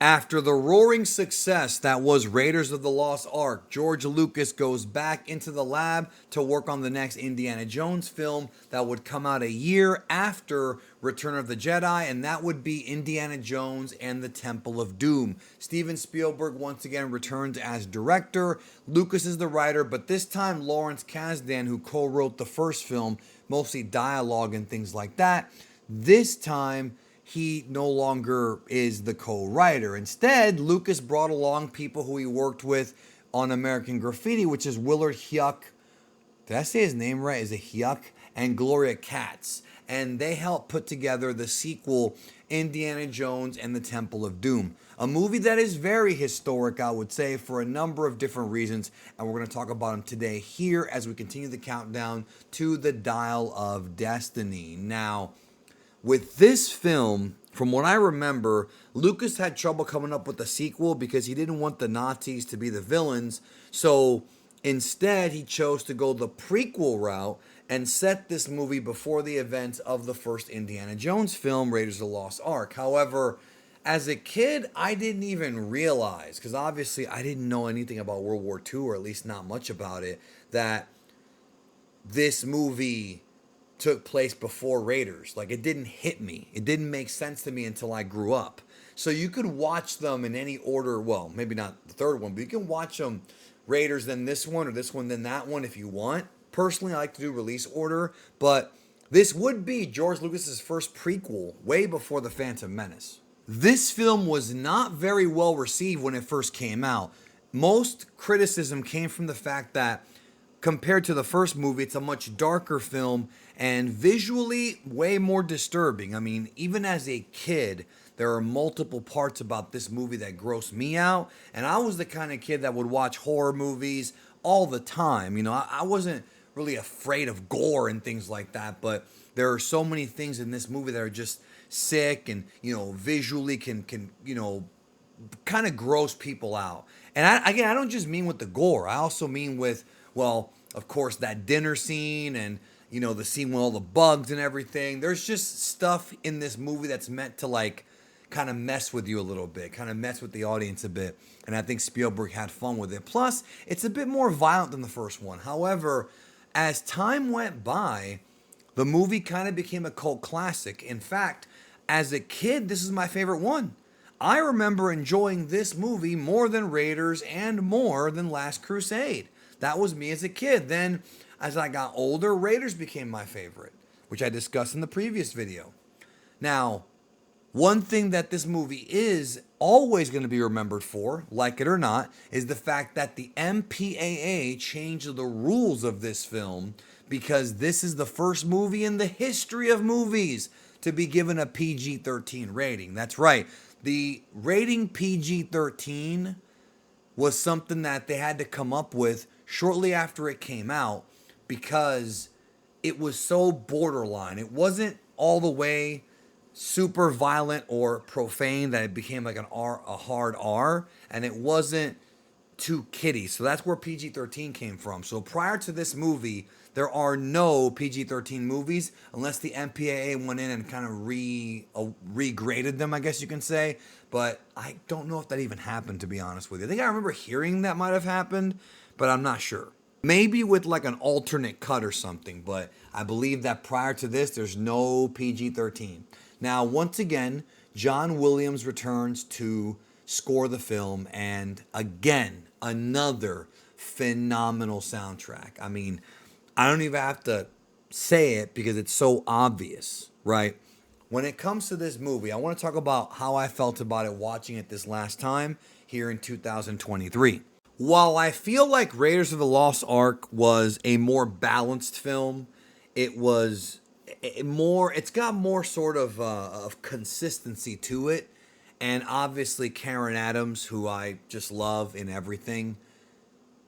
After the roaring success that was Raiders of the Lost Ark, George Lucas goes back into the lab to work on the next Indiana Jones film that would come out a year after Return of the Jedi, and that would be Indiana Jones and the Temple of Doom. Steven Spielberg once again returns as director. Lucas is the writer, but this time Lawrence Kasdan, who co-wrote the first film, mostly dialogue and things like that, this time he no longer is the co-writer. Instead, Lucas brought along people who he worked with on American Graffiti, which is Willard Huyck. Did I say his name right? Is it Huyck? And Gloria Katz. And they helped put together the sequel, Indiana Jones and the Temple of Doom. A movie that is very historic, I would say, for a number of different reasons. And we're going to talk about them today here as we continue the countdown to the Dial of Destiny. Now, with this film, from what I remember, Lucas had trouble coming up with a sequel because he didn't want the Nazis to be the villains. So instead, he chose to go the prequel route and set this movie before the events of the first Indiana Jones film, Raiders of the Lost Ark. However, as a kid, I didn't even realize, because obviously I didn't know anything about World War II, or at least not much about it, that this movie took place before Raiders. Like, it didn't hit me. It didn't make sense to me until I grew up. So you could watch them in any order. Well, maybe not the third one, but you can watch them Raiders then this one, or this one then that one if you want. Personally, I like to do release order, but this would be George Lucas's first prequel way before The Phantom Menace. This film was not very well received when it first came out. Most criticism came from the fact that compared to the first movie, it's a much darker film and visually way more disturbing. I mean, even as a kid, there are multiple parts about this movie that gross me out. And I was the kind of kid that would watch horror movies all the time. You know, I wasn't really afraid of gore and things like that, but there are so many things in this movie that are just sick and, you know, visually can you know, kind of gross people out. And I don't just mean with the gore. I also mean with, well, of course, that dinner scene and, you know, the scene with all the bugs and everything. There's just stuff in this movie that's meant to, like, kind of mess with you a little bit, kind of mess with the audience a bit. And I think Spielberg had fun with it. Plus, it's a bit more violent than the first one. However, as time went by, the movie kind of became a cult classic. In fact, as a kid, this is my favorite one. I remember enjoying this movie more than Raiders and more than Last Crusade. That was me as a kid. Then, as I got older, Raiders became my favorite, which I discussed in the previous video. Now, one thing that this movie is always going to be remembered for, like it or not, is the fact that the MPAA changed the rules of this film because this is the first movie in the history of movies to be given a PG-13 rating. That's right. The rating PG-13 was something that they had to come up with shortly after it came out because it was so borderline. It wasn't all the way super violent or profane that it became like a hard R, and it wasn't too kiddie. So that's where PG-13 came from. So prior to this movie, there are no PG-13 movies unless the MPAA went in and kind of regraded them, I guess you can say. But I don't know if that even happened, to be honest with you. I think I remember hearing that might have happened, but I'm not sure. Maybe with like an alternate cut or something, but I believe that prior to this, there's no PG-13. Now, once again, John Williams returns to score the film, and again, another phenomenal soundtrack. I mean, I don't even have to say it because it's so obvious, right? When it comes to this movie, I want to talk about how I felt about it watching it this last time here in 2023. While I feel like Raiders of the Lost Ark was a more balanced film, it's got more sort of consistency to it. And obviously Karen Adams, who I just love in everything,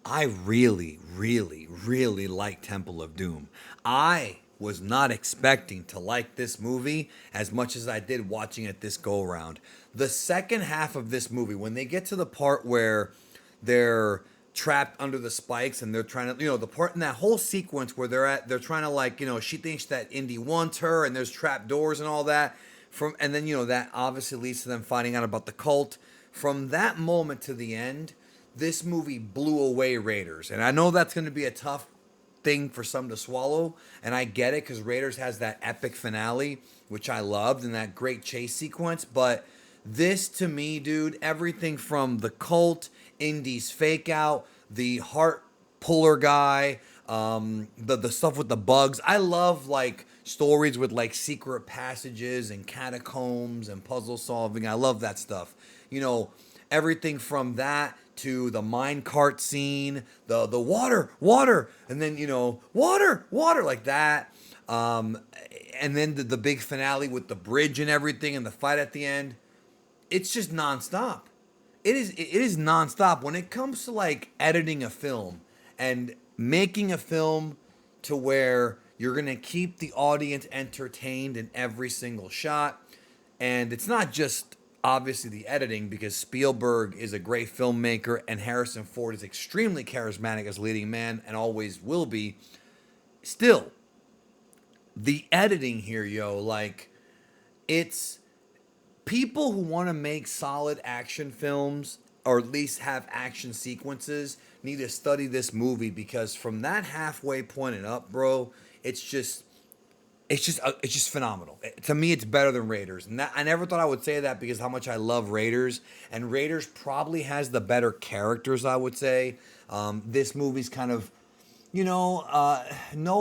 I really, really, really like Temple of Doom. I was not expecting to like this movie as much as I did watching it this go around. The second half of this movie, when they get to the part where they're trapped under the spikes and they're trying to, you know, the part in that whole sequence where they're trying to, like, you know, she thinks that Indy wants her and there's trap doors and all that, and then, you know, that obviously leads to them finding out about the cult. from that moment to the end, this movie blew away Raiders. And I know that's going to be a tough thing for some to swallow, and I get it because Raiders has that epic finale, which I loved, and that great chase sequence. But this, to me, dude, everything from the cult, Indy's fake out, the heart puller guy, the stuff with the bugs. I love like stories with like secret passages and catacombs and puzzle solving. I love that stuff. You know, everything from that to the mine cart scene, the water, and then water like that. And then the big finale with the bridge and everything and the fight at the end. It's just nonstop. It is nonstop when it comes to like editing a film and making a film to where you're gonna keep the audience entertained in every single shot. And it's not just obviously the editing, because Spielberg is a great filmmaker and Harrison Ford is extremely charismatic as leading man and always will be. Still, the editing here, like, it's people who want to make solid action films or at least have action sequences need to study this movie, because from that halfway point and up, bro, it's just phenomenal. To me, it's better than Raiders, and that, I never thought I would say that because how much I love Raiders, and Raiders probably has the better characters, I would say. This movie's kind of, no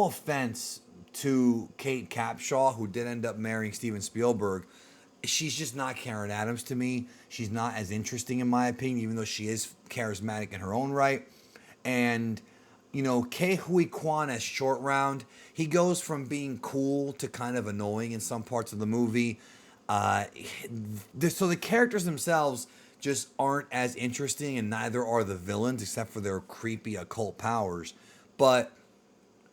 offense to Kate Capshaw, who did end up marrying Steven Spielberg. She's just not Karen Adams to me. She's not as interesting in my opinion, even though she is charismatic in her own right. And Ke Huy Quan as Short Round, he goes from being cool to kind of annoying in some parts of the movie. So the characters themselves just aren't as interesting, and neither are the villains, except for their creepy occult powers. But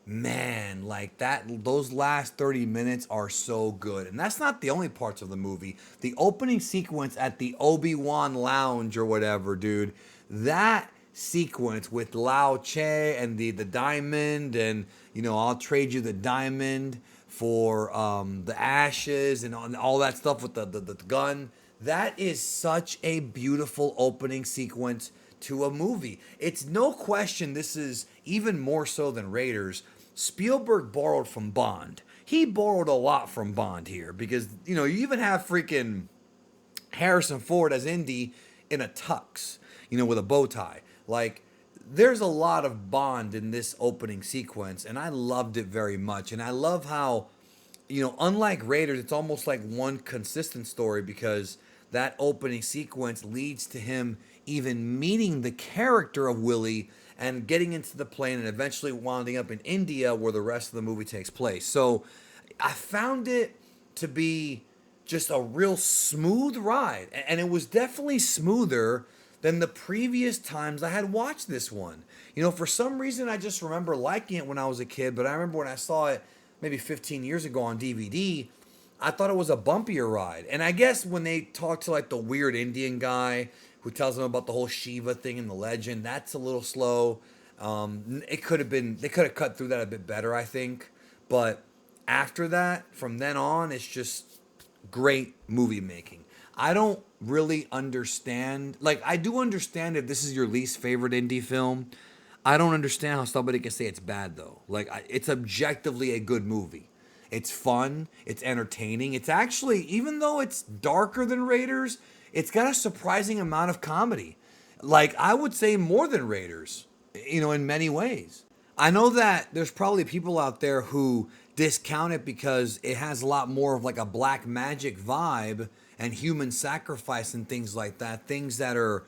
man, like those last 30 minutes are so good. And that's not the only parts of the movie. The opening sequence at the Obi-Wan Lounge or whatever, dude, that sequence with Lao Che and the diamond, and I'll trade you the diamond for the ashes and all that stuff with the gun. That is such a beautiful opening sequence to a movie. It's no question this is even more so than Raiders. Spielberg borrowed from Bond. He borrowed a lot from Bond here, because you even have freaking Harrison Ford as Indy in a tux, with a bow tie. Like, there's a lot of Bond in this opening sequence, and I loved it very much. And I love how, unlike Raiders, it's almost like one consistent story, because that opening sequence leads to him even meeting the character of Willie and getting into the plane and eventually winding up in India, where the rest of the movie takes place. So I found it to be just a real smooth ride. And it was definitely smoother than the previous times I had watched this one. For some reason, I just remember liking it when I was a kid, but I remember when I saw it maybe 15 years ago on DVD, I thought it was a bumpier ride. And I guess when they talk to like the weird Indian guy who tells them about the whole Shiva thing and the legend, that's a little slow. They could have cut through that a bit better, I think. But after that, from then on, it's just great movie making. I don't really understand. Like, I do understand if this is your least favorite indie film. I don't understand how somebody can say it's bad, though. Like, it's objectively a good movie. It's fun. It's entertaining. It's actually, even though it's darker than Raiders, it's got a surprising amount of comedy. Like, I would say more than Raiders, in many ways. I know that there's probably people out there who discount it because it has a lot more of like a black magic vibe and human sacrifice and things like that. Things that are,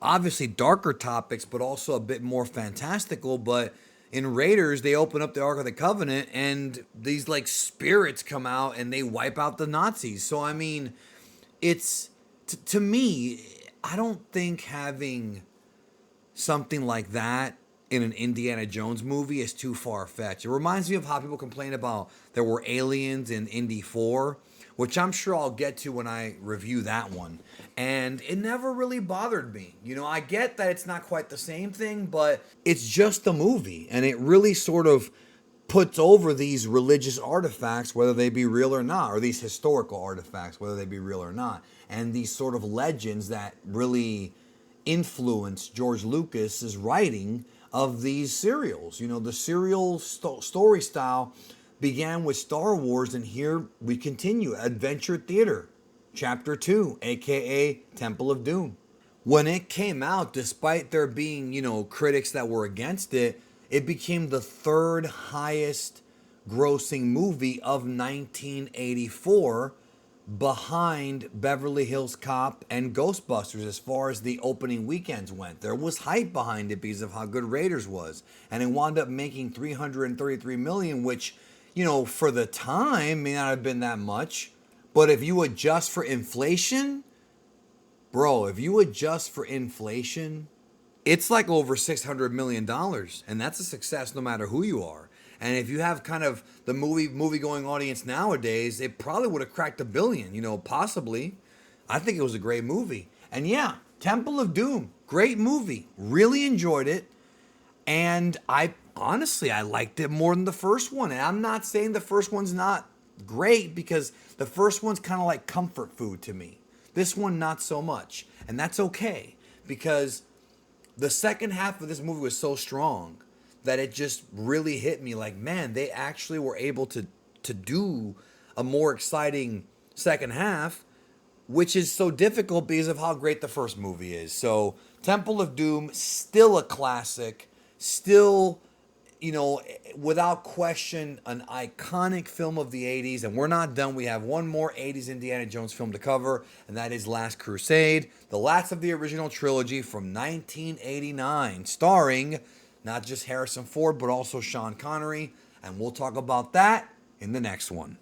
obviously darker topics, but also a bit more fantastical. But in Raiders, they open up the Ark of the Covenant and these like spirits come out and they wipe out the Nazis. So, I mean, it's, to me, I don't think having something like that in an Indiana Jones movie is too far-fetched. It reminds me of how people complain about there were aliens in Indy 4, which I'm sure I'll get to when I review that one. And it never really bothered me. I get that it's not quite the same thing, but it's just a movie. And it really sort of puts over these religious artifacts, whether they be real or not, or these historical artifacts, whether they be real or not. and these sort of legends that really influenced George Lucas's writing of these serials. You know, the serial story style began with Star Wars, and here we continue. Adventure Theater, Chapter 2, aka Temple of Doom. When it came out, despite there being, critics that were against it, it became the third highest grossing movie of 1984 behind Beverly Hills Cop and Ghostbusters as far as the opening weekends went. There was hype behind it because of how good Raiders was, and it wound up making 333 million, which, for the time may not have been that much, but if you adjust for inflation, bro, it's like over $600 million, and that's a success no matter who you are. And if you have kind of the movie going audience nowadays, it probably would have cracked $1 billion, possibly. I think it was a great movie. And yeah, Temple of Doom, great movie. Really enjoyed it. And I liked it more than the first one. And I'm not saying the first one's not great, because the first one's kind of like comfort food to me. This one, not so much. And that's okay, because the second half of this movie was so strong that it just really hit me like, man, they actually were able to do a more exciting second half, which is so difficult because of how great the first movie is. So Temple of Doom, still a classic, still, without question, an iconic film of the 80s. And we're not done. We have one more 80s Indiana Jones film to cover, and that is Last Crusade, the last of the original trilogy from 1989, starring not just Harrison Ford, but also Sean Connery. And we'll talk about that in the next one.